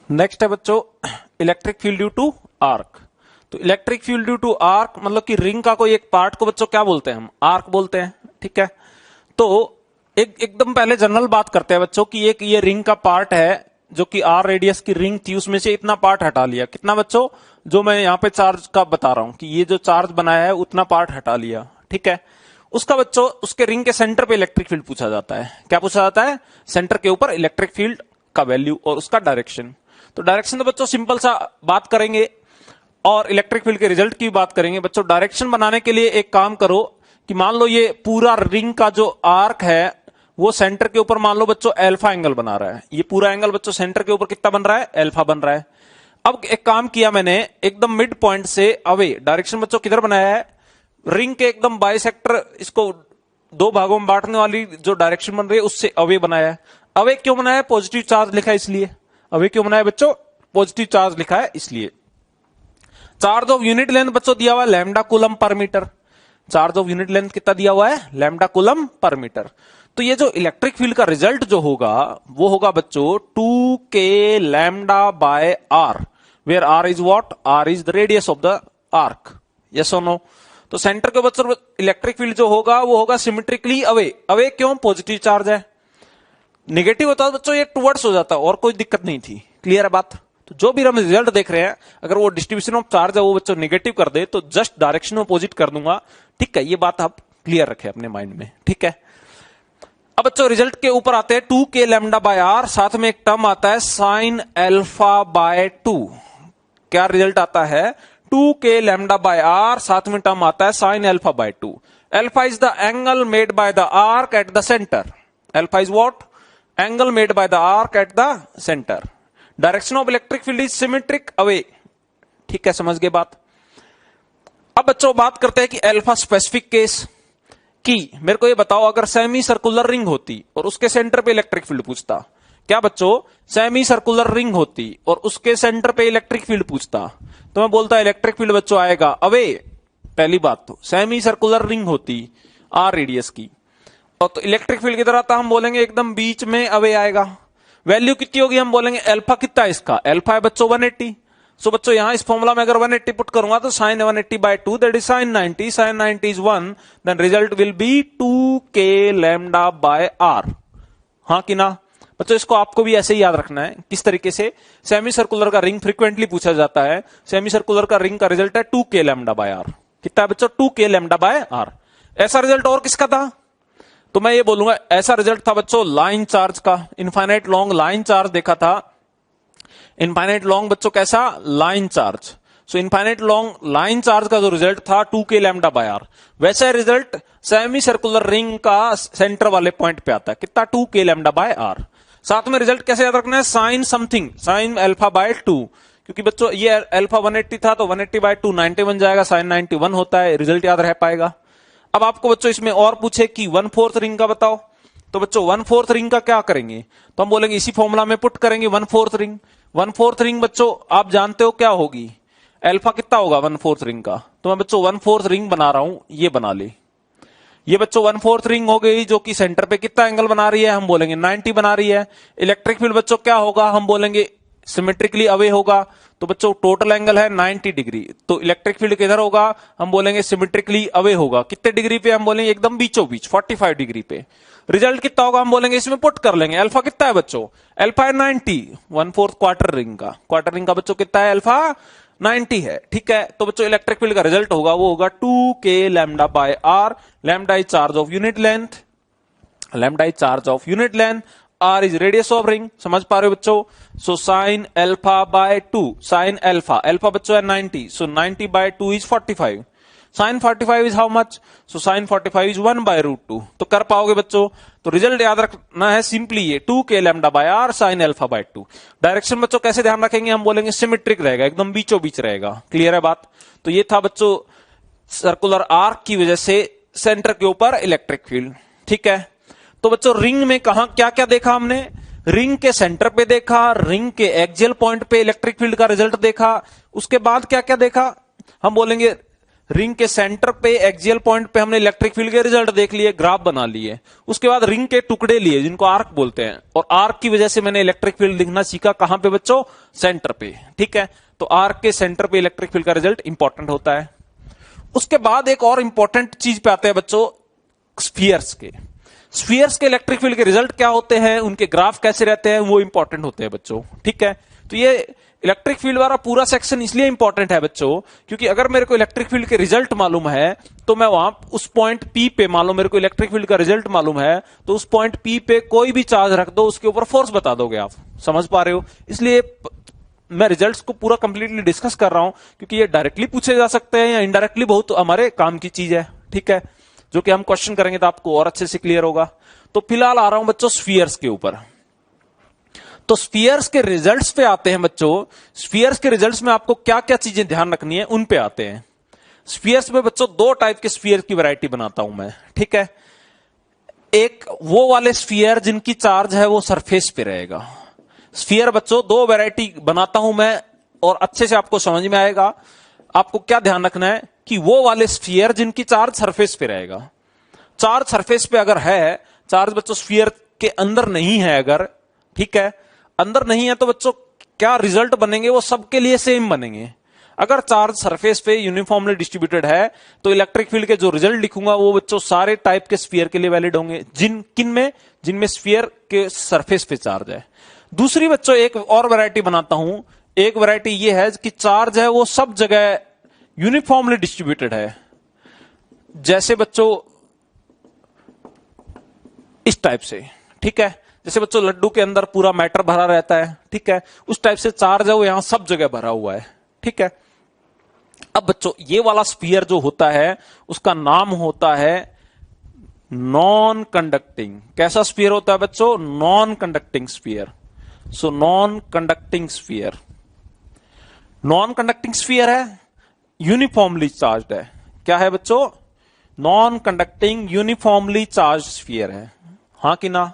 Next है बच्चों electric field due to arc. तो electric field due to arc मतलब कि रिंग का कोई एक पार्ट को बच्चों क्या बोलते हैं, हम आर्क बोलते हैं। ठीक है, तो एकदम पहले जनरल बात करते हैं बच्चों कि एक ये रिंग का पार्ट है जो कि आर रेडियस की रिंग थी, उसमें से इतना पार्ट हटा लिया। कितना बच्चों, जो मैं यहाँ पे चार्ज का बता रहा हूं कि ये जो चार्ज बनाया है उतना पार्ट हटा लिया। ठीक है, उसका बच्चों उसके रिंग के सेंटर पे इलेक्ट्रिक फील्ड पूछा जाता है। क्या पूछा जाता है? सेंटर के ऊपर इलेक्ट्रिक फील्ड का वैल्यू और उसका डायरेक्शन। तो डायरेक्शन तो बच्चों सिंपल सा बात करेंगे और इलेक्ट्रिक फील्ड के रिजल्ट की बात करेंगे। बच्चों डायरेक्शन बनाने के लिए एक काम करो कि मान लो ये पूरा रिंग का जो आर्क है वो सेंटर के ऊपर मान लो बच्चों अल्फा एंगल बना रहा है। ये पूरा एंगल बच्चों सेंटर के ऊपर कितना बन रहा है? अल्फा बन रहा है। अब एक काम किया मैंने, एकदम मिड पॉइंट से अवे डायरेक्शन बच्चों किधर बनाया है? रिंग के एकदम बाइसेक्टर, इसको दो भागों में बांटने वाली जो डायरेक्शन बन रही है उससे अवे बनाया है। अवे क्यों बनाया है? पॉजिटिव चार्ज लिखा है इसलिए। अवे क्यों बनाया बच्चों? पॉजिटिव चार्ज लिखा है इसलिए। चार्ज ऑफ यूनिट लेंथ बच्चों दिया हुआ है lambda coulomb per metre. Charge of unit length कितना दिया हुआ है? Lambda coulomb per metre. तो ये जो इलेक्ट्रिक फील्ड का रिजल्ट जो होगा वो होगा बच्चों 2k lambda by R, where R is what? R is the radius of the arc. Yes और नो? तो सेंटर के बच्चों इलेक्ट्रिक फील्ड जो होगा वो होगा सिमेट्रिकली अवे। अवे क्यों? पॉजिटिव चार्ज है। नेगेटिव होता है बच्चों ये टुवर्ड्स हो जाता, और कोई दिक्कत नहीं थी। क्लियर है बात? तो जो भी हम रिजल्ट देख रहे हैं अगर वो डिस्ट्रीब्यूशन ऑफ चार्ज है वो बच्चों नेगेटिव कर दे तो जस्ट डायरेक्शन में अपोजिट कर दूंगा। ठीक है, ये बात आप क्लियर रखें अपने माइंड में। ठीक है, अब बच्चों रिजल्ट के ऊपर आते हैं 2k लैम्डा बाय आर, साथ में एक टर्म आता है साइन अल्फा बाय 2। क्या रिजल्ट आता है? 2k लैम्डा बाय आर, साथ में टर्म आता है sign alpha by 2। Alpha is the angle made by the arc at the centre. Alpha is what? Angle made by the arc at the centre. Direction of electric field is symmetric away. ठीक है, समझ गए बात? अब बच्चों बात करते हैं कि अल्फा स्पेसिफिक केस की। मेरे को ये बताओ अगर सेमी सर्कुलर रिंग होती और उसके सेंटर पे इलेक्ट्रिक फील्ड पूछता। क्या बच्चों? सेमी सर्कुलर रिंग होती और उसके सेंटर पे इलेक्ट्रिक फील्ड पूछता तो मैं बोलता इलेक्ट्रिक फील्ड बच्चों आएगा अवे। पहली बात तो सेमी सर्कुलर रिंग होती आर रेडियस की, और तो इलेक्ट्रिक फील्ड किधर आता? हम बोलेंगे एकदम बीच में अवे आएगा। वैल्यू कितनी होगी? हम बोलेंगे अल्फा कितना है इसका? अल्फा है बच्चों 180। सो बच्चों यहां इस फॉर्मूला में अगर 180 पुट करूंगा तो sine 180 by 2 that is sine 90। Sine 90 is 1, then result will be 2k lambda by R. हाँ कि ना बच्चों? इसको आपको भी ऐसे ही याद रखना है। किस तरीके से? सेमी सर्कुलर का रिंग फ्रीक्वेंटली पूछा जाता है। सेमी सर्कुलर का रिंग का रिजल्ट है 2k लैम्डा बाय आर। कितना है बच्चों? 2k lambda by R. ऐसा रिजल्ट और किसका था? तो मैं ये बोलूंगा ऐसा रिजल्ट था बच्चों लाइन चार्ज का। इनफाइनाइट लॉन्ग लाइन चार्ज देखा था। इनफाइनाइट लॉन्ग बच्चों कैसा? Line charge. So infinite long line charge का जो रिजल्ट था 2k लैम्डा बाय आर, वैसा रिजल्ट सेमी सर्कुलर रिंग का सेंटर वाले पॉइंट पे आता है। कितना? 2k lambda by are. साथ में रिजल्ट कैसे याद रखना है? Sine something, sine alpha by 2। क्योंकि बच्चों ये अल्फा 180 था तो 180 बाय 2 90 बन जाएगा। साइन 91 होता है, रिजल्ट याद रह पाएगा। अब आपको बच्चों इसमें और पूछे कि 1/4 रिंग का बताओ, तो बच्चों 1/4 रिंग का क्या करेंगे? तो हम बोलेंगे इसी फॉर्मूला में पुट करेंगे 1/4 रिंग। 1/4 रिंग बच्चों आप जानते हो क्या होगी? अल्फा कितना होगा 1/4 रिंग का? तो मैं बच्चों 1/4 रिंग बना रहा हूं, ये बना ले। ये बच्चों 1/4 रिंग हो गई जो कि सेंटर पे कितना एंगल बना रही है? हम बोलेंगे 90 बना रही है। इलेक्ट्रिक फील्ड बच्चों क्या होगा? हम बोलेंगे सिमेट्रिकली अवे होगा। तो बच्चों टोटल एंगल है 90 डिग्री, तो इलेक्ट्रिक फील्ड किधर होगा? हम बोलेंगे सिमेट्रिकली अवे होगा। कितने डिग्री पे? हम बोलेंगे एकदम बीचों बीच 45 डिग्री पे। रिजल्ट कितना होगा? हम बोलेंगे इसमें पुट कर लेंगे। अल्फा कितना है बच्चों? अल्फा है 90। 1/4 क्वार्टर रिंग का, क्वार्टर रिंग का बच्चों कितना है? अल्फा 90 है। ठीक है, तो बच्चों इलेक्ट्रिक फील्ड का रिजल्ट होगा वो होगा 2k lambda by R. Lambda is charge of unit length, lambda is charge of unit length, R is radius of ring. समझ पा रहे हो बच्चों? So sine alpha by 2, sine alpha, alpha बच्चों है 90, so 90 by 2 is 45। Sine 45 is how much? So sine 45 is 1/√2। तो कर पाओगे बच्चों? तो रिजल्ट याद रखना है सिंपली ये 2k lambda by R sine alpha by 2। Direction बच्चों कैसे ध्यान रखेंगे? हम बोलेंगे सिमेट्रिक रहेगा, एकदम बीचों बीच रहेगा। क्लियर है बात? तो ये था बच्चों सर्कुलर आर्क की वजह से सेंटर के ऊपर इलेक्ट्रिक फील्ड। ठीक है, तो बच्चों रिंग में कहा क्या क्या देखा हमने? रिंग के सेंटर पे देखा, रिंग के एक्सियल पॉइंट पे इलेक्ट्रिक फील्ड का रिजल्ट देखा। उसके बाद क्या क्या देखा? हम बोलेंगे रिंग के सेंटर पे एक्सियल पॉइंट पे हमने इलेक्ट्रिक फील्ड के रिजल्ट देख लिए, ग्राफ बना लिए। उसके बाद रिंग के टुकड़े लिए जिनको आर्क बोलते हैं, और आर्क की वजह से मैंने इलेक्ट्रिक फील्ड लिखना सीखा। कहां पे बच्चों? सेंटर पे। ठीक है, तो आर्क के सेंटर पे इलेक्ट्रिक फील्ड का रिजल्ट इंपॉर्टेंट होता है। उसके बाद एक और इंपॉर्टेंट चीज पे आते हैं बच्चों, स्फीयर्स के। स्फीयर्स के इलेक्ट्रिक फील्ड के रिजल्ट क्या होते हैं, उनके ग्राफ कैसे रहते हैं, वो इंपॉर्टेंट होते हैं बच्चों। ठीक है, तो ये इलेक्ट्रिक फील्ड वाला पूरा सेक्शन इसलिए इंपॉर्टेंट है बच्चों, क्योंकि अगर मेरे को इलेक्ट्रिक फील्ड के रिजल्ट मालूम है तो मैं वहां उस पॉइंट पी पे, मान लो मेरे को इलेक्ट्रिक फील्ड का रिजल्ट मालूम है, तो उस पॉइंट पी पे कोई भी चार्ज रख दो, उसके ऊपर फोर्स बता दोगे आप। समझ पा रहे हो? इसलिए मैं रिजल्ट्स को पूरा कंप्लीटली डिस्कस कर रहा हूं, क्योंकि ये डायरेक्टली पूछे जा सकते हैं या इनडायरेक्टली बहुत हमारे काम की चीज है। ठीक है, जो कि हम क्वेश्चन करेंगे तो आपको और अच्छे से क्लियर होगा। तो फिलहाल आ रहा हूं बच्चों स्फीयर्स के ऊपर। तो स्फीयर्स के रिजल्ट्स पे आते हैं बच्चों। स्फीयर्स के रिजल्ट्स में आपको क्या क्या चीजें ध्यान रखनी है, उन पे आते हैं। स्फीयर्स में बच्चों दो टाइप के स्फीयर की वैरायटी बनाता हूं मैं। ठीक है, एक वो वाले स्फीयर जिनकी चार्ज है वो सरफेस पे रहेगा। स्फीयर बच्चों दो वैरायटी बनाता हूं मैं, और अच्छे से आपको समझ में आएगा। आपको क्या ध्यान रखना है कि वो वाले स्फीयर जिनकी चार्ज सरफेस पे रहेगा। चार्ज सरफेस पे अगर है, चार्ज बच्चों स्फीयर के अंदर नहीं है अगर, ठीक है, अंदर नहीं है, तो बच्चों क्या रिजल्ट बनेंगे वो सबके लिए सेम बनेंगे। अगर चार्ज सरफेस पे यूनिफॉर्मली डिस्ट्रीब्यूटेड है तो इलेक्ट्रिक फील्ड के जो रिजल्ट लिखूंगा वो बच्चों सारे टाइप के स्फीयर के लिए वैलिड होंगे। जिनमें स्फीयर के सरफेस पे चार्ज है। दूसरी बच्चों एक और वैरायटी बनाता हूं। एक वैरायटी ये है कि चार्ज है वो सब जगह यूनिफॉर्मली डिस्ट्रीब्यूटेड है। जैसे बच्चों इस टाइप से, ठीक है, जैसे बच्चों लड्डू के अंदर पूरा मैटर भरा रहता है। ठीक है, उस टाइप से चार्ज है वो यहां सब जगह भरा हुआ है। ठीक है, अब बच्चों ये वाला स्फीयर जो होता है उसका नाम होता है नॉन कंडक्टिंग। कैसा स्फीयर होता है बच्चों? Non conducting sphere. So non conducting sphere, non conducting sphere है, यूनिफॉर्मली चार्ज्ड है। क्या है बच्चों? Non conducting uniformly charge sphere है। हां कि ना?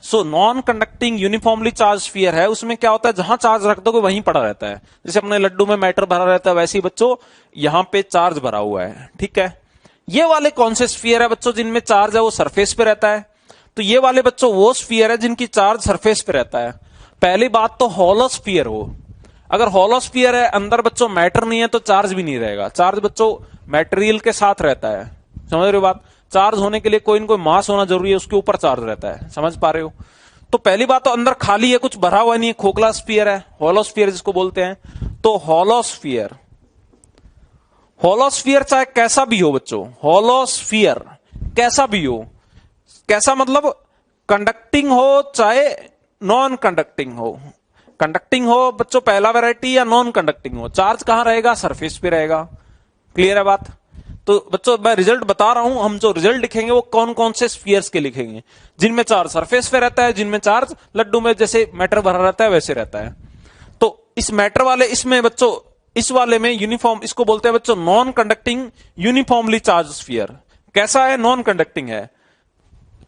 So non conducting uniformly charge sphere है, उसमें क्या होता है, जहां चार्ज रख दोगे वहीं पड़ा रहता है। जैसे अपने लड्डू में मैटर भरा रहता है, वैसे ही बच्चों यहां पे चार्ज भरा हुआ है। ठीक है, ये वाले कौन से स्फीयर है बच्चों जिनमें चार्ज है वो सरफेस पे रहता है? तो ये वाले बच्चों वो स्फीयर है जिनकी चार्ज सरफेस पे रहता है। पहली बात तो हॉलो स्फीयर हो। अगर हॉलो स्फीयर है, अंदर बच्चों मैटर नहीं है, तो चार्ज भी नहीं रहेगा। चार्ज बच्चों मटेरियल के साथ रहता है। समझ रहे हो बात? चार्ज होने के लिए कोई न कोई मास होना जरूरी है, उसके ऊपर चार्ज रहता है। समझ पा रहे हो? तो पहली बात तो अंदर खाली है, कुछ भरा हुआ नहीं है, खोखला स्फीयर है, हॉलो स्फीयर जिसको बोलते हैं। तो हॉलो स्फीयर, हॉलो स्फीयर चाहे कैसा भी हो बच्चों, हॉलो स्फीयर कैसा भी हो, कैसा मतलब कंडक्टिंग हो चाहे नॉन कंडक्टिंग हो। कंडक्टिंग हो बच्चों पहला वैरायटी, या नॉन कंडक्टिंग हो, चार्ज कहां रहेगा? सरफेस पे रहेगा। क्लियर है बात? तो बच्चों मैं रिजल्ट बता रहा हूं, हम जो रिजल्ट लिखेंगे वो कौन कौन से स्फीयर्स के लिखेंगे, जिनमें चार्ज सरफेस पे रहता है, जिनमें चार्ज लड्डू में जैसे मैटर भरा रहता है वैसे रहता है। तो इस मैटर वाले, इसमें बच्चों इस वाले में यूनिफॉर्म, इसको बोलते हैं बच्चों non conducting uniformly charge sphere. कैसा है? नॉन कंडक्टिंग है।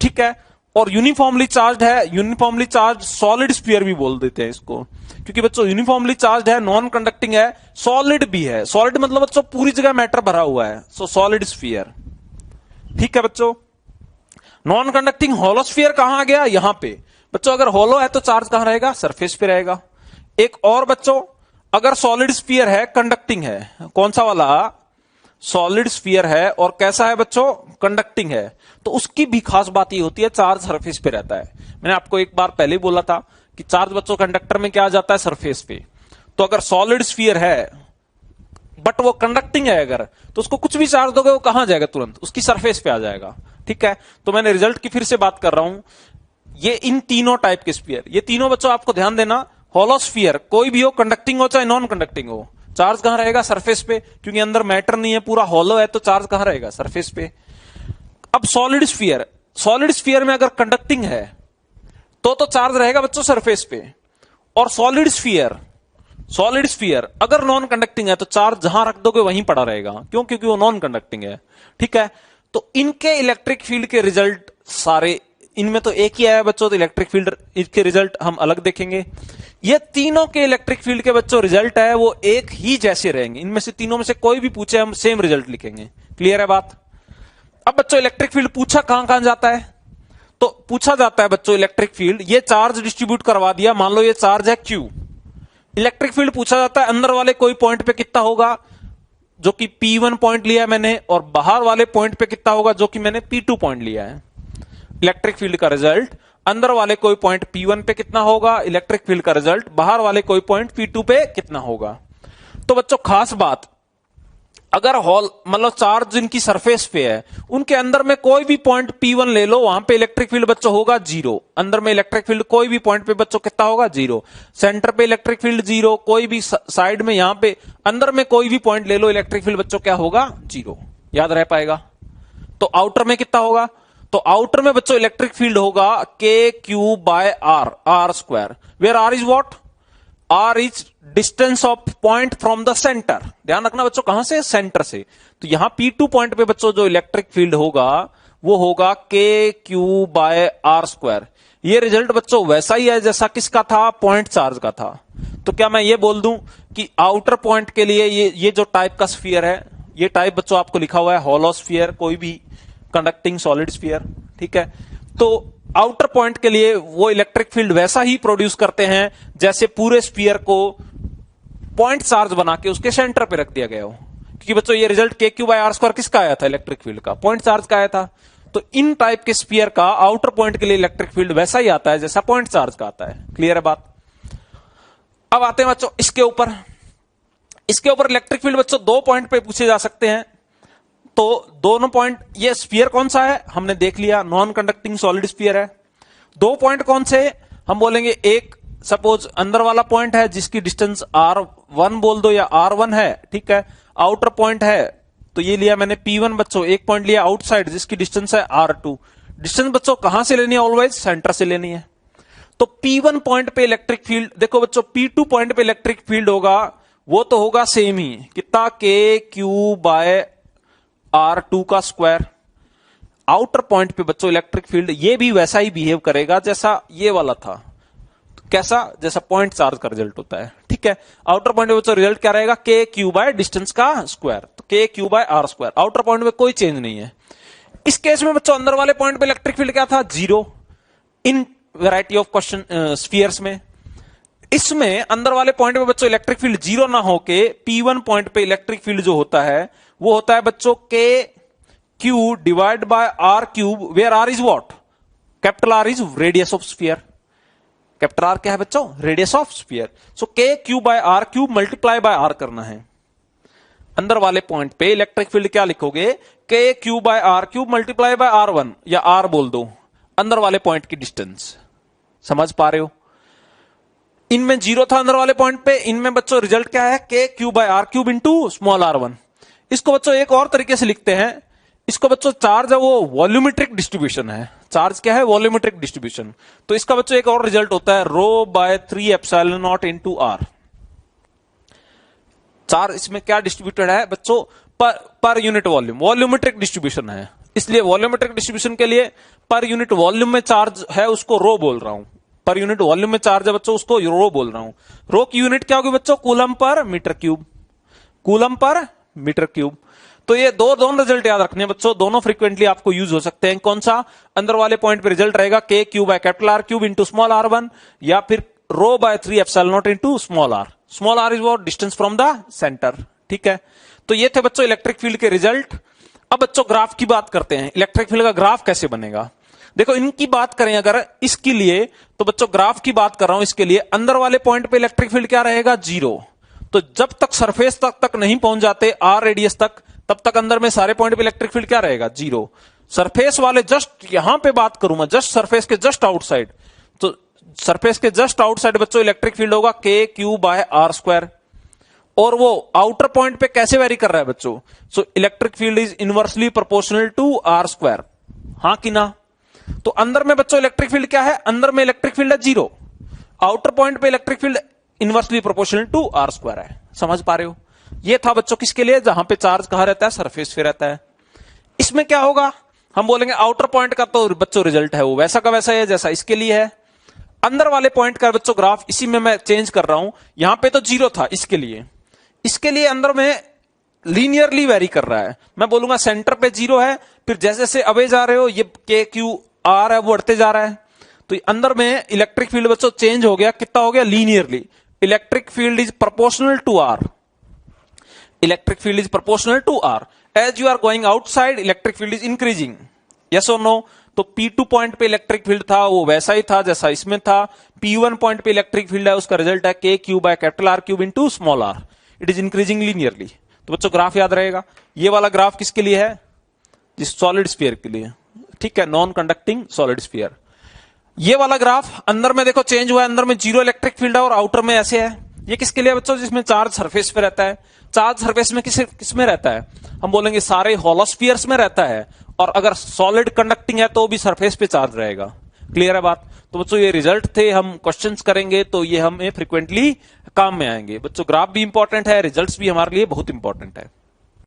ठीक है, और यूनिफॉर्मली चार्ज है, यूनिफॉर्मली चार्ज सॉलिड स्फीयर भी बोल देते हैं इसको, क्योंकि बच्चों यूनिफॉर्मली चार्ज है, नॉन कंडक्टिंग है, सॉलिड भी है। सॉलिड मतलब बच्चों पूरी जगह मैटर भरा हुआ है, सो सॉलिड स्फीयर। ठीक है बच्चों, नॉन कंडक्टिंग हॉलो स्फीयर कहां आ गया? यहां पे बच्चों अगर हॉलो है तो चार्ज कहां रहेगा? सरफेस पे रहेगा। एक और बच्चों, अगर सॉलिड स्फीयर है, कंडक्टिंग है, कौन सा वाला? सॉलिड स्फीयर है, और कैसा है बच्चों? कंडक्टिंग है, तो उसकी भी खास बात ये होती है चार्ज सरफेस पे रहता है। मैंने आपको एक बार पहले बोला था कि चार्ज बच्चों कंडक्टर में क्या आ जाता है? सरफेस पे। तो अगर सॉलिड स्फीयर है बट वो कंडक्टिंग है अगर, तो उसको कुछ भी चार्ज दोगे वो कहां जाएगा? तुरंत उसकी सरफेस पे आ जाएगा। ठीक है, तो मैंने रिजल्ट की फिर से बात कर रहा हूं। ये इन तीनों टाइप के स्फीयर, ये तीनों बच्चों आपको ध्यान देना, हॉलो स्फीयर कोई भी हो, कंडक्टिंग हो चाहे नॉन कंडक्टिंग हो, चार्ज कहां रहेगा? सरफेस पे, क्योंकि अंदर मैटर नहीं है, पूरा हॉलो है, तो चार्ज कहां रहेगा? सरफेस पे। अब सॉलिड स्फीयर, सॉलिड स्फीयर में अगर कंडक्टिंग है तो चार्ज रहेगा बच्चों सरफेस पे। और सॉलिड स्फीयर, सॉलिड स्फीयर अगर नॉन कंडक्टिंग है तो चार्ज जहां रख दोगे वहीं पड़ा रहेगा। क्यों? क्योंकि वो नॉन कंडक्टिंग है। ठीक है, तो इनके इलेक्ट्रिक फील्ड के रिजल्ट सारे इनमें तो एक ही आया बच्चों, तो इलेक्ट्रिक फील्ड इसके रिजल्ट हम अलग देखेंगे। ये तीनों के इलेक्ट्रिक फील्ड के बच्चों रिजल्ट है वो एक ही जैसे रहेंगे, इनमें से तीनों में से कोई भी पूछे हम सेम रिजल्ट लिखेंगे। क्लियर है बात? अब बच्चों इलेक्ट्रिक फील्ड पूछा कहां कहां जाता है, तो पूछा जाता है बच्चों इलेक्ट्रिक फील्ड, ये चार्ज डिस्ट्रीब्यूट करवा दिया, मान लो ये चार्ज है Q। इलेक्ट्रिक फील्ड पूछा जाता है अंदर वाले कोई पॉइंट पे कितना होगा, जो कि P1 पॉइंट लिया है मैंने, और बाहर वाले पॉइंट पे कितना होगा जो कि मैंने P2 पॉइंट लिया है। इलेक्ट्रिक फील्ड का रिजल्ट अंदर वाले कोई पॉइंट P1 पे कितना होगा, इलेक्ट्रिक फील्ड का रिजल्ट बाहर वाले कोई पॉइंट P2 पे कितना होगा। तो बच्चों खास बात, अगर हॉल मतलब चार्ज जिनकी सरफेस पे है उनके अंदर में कोई भी पॉइंट P1 ले लो, वहां पे इलेक्ट्रिक फील्ड बच्चों होगा 0। अंदर में इलेक्ट्रिक फील्ड कोई भी पॉइंट पे बच्चों कितना होगा 0। सेंटर पे इलेक्ट्रिक फील्ड 0, कोई भी साइड में यहां पे अंदर में कोई भी पॉइंट ले लो, इलेक्ट्रिक फील्ड बच्चों क्या होगा 0। याद रह पाएगा? तो आउटर में कितना होगा, तो आउटर में बच्चों इलेक्ट्रिक फील्ड होगा KQ/R, R square, where R is what, R is distance of point from the centre. ध्यान रखना बच्चों कहां से, सेंटर से। तो यहां P2 पॉइंट पे बच्चों जो इलेक्ट्रिक फील्ड होगा वो होगा KQ/R स्क्वायर। ये रिजल्ट बच्चों वैसा ही है जैसा किसका था, पॉइंट चार्ज का था। तो क्या मैं ये बोल दूं कि आउटर पॉइंट के लिए ये जो टाइप का स्फीयर है, ये टाइप बच्चों आपको लिखा हुआ है हॉलो स्फीयर, कोई भी कंडक्टिंग सॉलिड स्फीयर, ठीक है। तो आउटर पॉइंट के लिए वो इलेक्ट्रिक फील्ड वैसा ही प्रोड्यूस करते हैं जैसे पूरे स्फीयर को पॉइंट चार्ज बना के उसके सेंटर पे रख दिया गया हो। क्योंकि बच्चों ये रिजल्ट KQ/R स्क्वायर किसका आया था, इलेक्ट्रिक फील्ड का, पॉइंट चार्ज का आया था। तो इन टाइप के स्फीयर का आउटर पॉइंट के लिए इलेक्ट्रिक फील्ड वैसा ही आता है जैसा पॉइंट चार्ज का आता है। क्लियर है बात? अब आते हैं बच्चों इसके ऊपर। इसके ऊपर इलेक्ट्रिक फील्ड बच्चों 2 पॉइंट पे पूछे जा सकते हैं। तो दोनों पॉइंट, ये स्फीयर कौन सा है हमने देख लिया, नॉन कंडक्टिंग सॉलिड स्फीयर है। 2 पॉइंट कौन से, हम बोलेंगे एक सपोज अंदर वाला पॉइंट है जिसकी डिस्टेंस R1 बोल दो या R1 है, ठीक है। आउटर पॉइंट है तो ये लिया मैंने P1 बच्चों, एक पॉइंट लिया आउटसाइड जिसकी डिस्टेंस है R2। डिस्टेंस बच्चों कहां से लेनी है, ऑलवेज सेंटर से लेनी है। तो P1 पॉइंट पे इलेक्ट्रिक फील्ड, देखो बच्चों P2 पॉइंट पे इलेक्ट्रिक फील्ड होगा वो तो होगा सेम ही, कितना KQ/R2 का स्क्वायर। आउटर पॉइंट पे बच्चों इलेक्ट्रिक फील्ड ये भी वैसा ही बिहेव करेगा जैसा ये वाला था। तो कैसा, जैसा पॉइंट चार्ज का रिजल्ट होता है, ठीक है। आउटर पॉइंट पे बच्चों रिजल्ट क्या रहेगा, KQ डिस्टेंस का स्क्वायर, तो KQ/R स्क्वायर। आउटर पॉइंट में कोई चेंज नहीं है। इस केस में बच्चों अंदर वाले पॉइंट पे इलेक्ट्रिक फील्ड क्या था, 0 इन वैरायटी ऑफ क्वेश्चन स्फीयर्स में। इसमें अंदर वाले पॉइंट पे बच्चों इलेक्ट्रिक फील्ड 0 ना होके P1 पॉइंट पे इलेक्ट्रिक फील्ड जो होता है वो होता है बच्चों KQ/R3, where R is what, capital R is radius of sphere. Capital R क्या है बच्चों, radius of sphere. So KQ/R3 multiply by R करना है। अंदर वाले पॉइंट पे इलेक्ट्रिक फील्ड क्या लिखोगे, KQ/R3 मल्टीप्लाई बाय R1 या R बोल दो, अंदर वाले पॉइंट की डिस्टेंस। समझ पा रहे हो? इनमें 0 था अंदर वाले पॉइंट पे, इनमें बच्चों रिजल्ट क्या है, KQ/R3 इंटू स्मॉल r1। इसको बच्चों एक और तरीके से लिखते हैं, इसको बच्चों चार्ज है वो वॉल्यूमेट्रिक डिस्ट्रीब्यूशन है। चार्ज क्या है, वॉल्यूमेट्रिक डिस्ट्रीब्यूशन। तो इसका बच्चों एक और रिजल्ट होता है ρ/3ε0 इंटू R। चार्ज इसमें क्या डिस्ट्रीब्यूटेड है बच्चों, per unit volume, volumetric distribution है। इसलिए वॉल्यूमेट्रिक डिस्ट्रीब्यूशन के लिए पर यूनिट वॉल्यूम में चार्ज है उसको रो बोल रहा हूं। पर यूनिट वॉल्यूम में चार्ज है बच्चों उसको रो बोल रहा हूं। रो की यूनिट क्या होगी बच्चों, coulomb per metre cube, coulomb per metre cube. तो ये दोनों रिजल्ट याद रखने बच्चों, दोनों फ्रीक्वेंटली आपको यूज हो सकते हैं। कौन सा, अंदर वाले पॉइंट पे रिजल्ट रहेगा KQ/R3 इंटू स्मॉल r1 या फिर ρ/3ε0 into small r। Small r is what, distance from the centre, ठीक है। तो ये थे बच्चों इलेक्ट्रिक फील्ड के रिजल्ट। अब बच्चों ग्राफ की बात करते हैं, इलेक्ट्रिक फील्ड का ग्राफ कैसे बनेगा। देखो इनकी बात करें अगर इसके लिए, तो बच्चों ग्राफ की बात कर रहा हूं इसके लिए, अंदर वाले पॉइंट पे इलेक्ट्रिक फील्ड क्या रहेगा, 0। तो जब तक सरफेस तक नहीं पहुंच जाते R रेडियस तक, तब तक अंदर में सारे पॉइंट पे इलेक्ट्रिक फील्ड क्या रहेगा, 0। सरफेस वाले जस्ट यहां पे बात करूं मैं, जस्ट सरफेस के जस्ट आउटसाइड, तो सरफेस के जस्ट आउटसाइड बच्चों इलेक्ट्रिक फील्ड होगा KQ/R स्क्वायर। और वो आउटर पॉइंट पे कैसे वेरी कर रहा है बच्चों, so electric field is inversely proportional to R square, हां कि ना। तो अंदर में बच्चों इलेक्ट्रिक फील्ड क्या है, अंदर में इलेक्ट्रिक फील्ड है 0, आउटर पॉइंट पे electric field inversely proportional to R square है। समझ पा रहे हो? ये था बच्चों किसके लिए, जहां पे चार्ज कहां रहता है, सरफेस पे रहता है। इसमें क्या होगा, हम बोलेंगे आउटर पॉइंट का तो बच्चों रिजल्ट है वो वैसा का वैसा है जैसा इसके लिए है। अंदर वाले पॉइंट का बच्चों ग्राफ इसी में मैं चेंज कर रहा हूं, यहां पे तो 0 था इसके लिए अंदर में लीनियरली वेरी कर रहा है। मैं बोलूंगा सेंटर पे 0 है, फिर जैसे जैसे अवे जा रहे हो ये के क्यू आर है वो बढ़ते जा रहा है। तो अंदर में इलेक्ट्रिक फील्ड बच्चों चेंज हो गया, कितना हो गया, linearly. Electric field is proportional to R, electric field is proportional to R. As you are going outside electric field is increasing, yes और नो। तो P2 पॉइंट पे इलेक्ट्रिक फील्ड था वो वैसा ही था जैसा इसमें था। P1 पॉइंट पे इलेक्ट्रिक फील्ड है, उसका रिजल्ट है K Q by capital R cube into small R, it is increasing linearly. तो बच्चों ग्राफ याद रहेगा, ये वाला ग्राफ किसके लिए है, जिस सॉलिड स्फीयर के लिए, ठीक है, नॉन कंडक्टिंग सॉलिड स्फीयर। ये वाला ग्राफ अंदर में देखो चेंज हुआ है, अंदर में 0 इलेक्ट्रिक फील्ड है और आउटर में ऐसे है। ये किसके लिए बच्चों, जिसमें चार्ज सरफेस पे रहता है। चार्ज सरफेस में किसमें रहता है, हम बोलेंगे सारे होलोस्फीयर्स में रहता है, और अगर सॉलिड कंडक्टिंग है तो भी सरफेस पे चार्ज रहेगा। क्लियर है बात। तो बच्चों ये रिजल्ट थे, हम क्वेश्चंस करेंगे तो ये हमें फ्रिक्वेंटली काम में आएंगे। बच्चों ग्राफ भी इंपॉर्टेंट है, रिजल्ट्स भी हमारे लिए बहुत इंपॉर्टेंट है।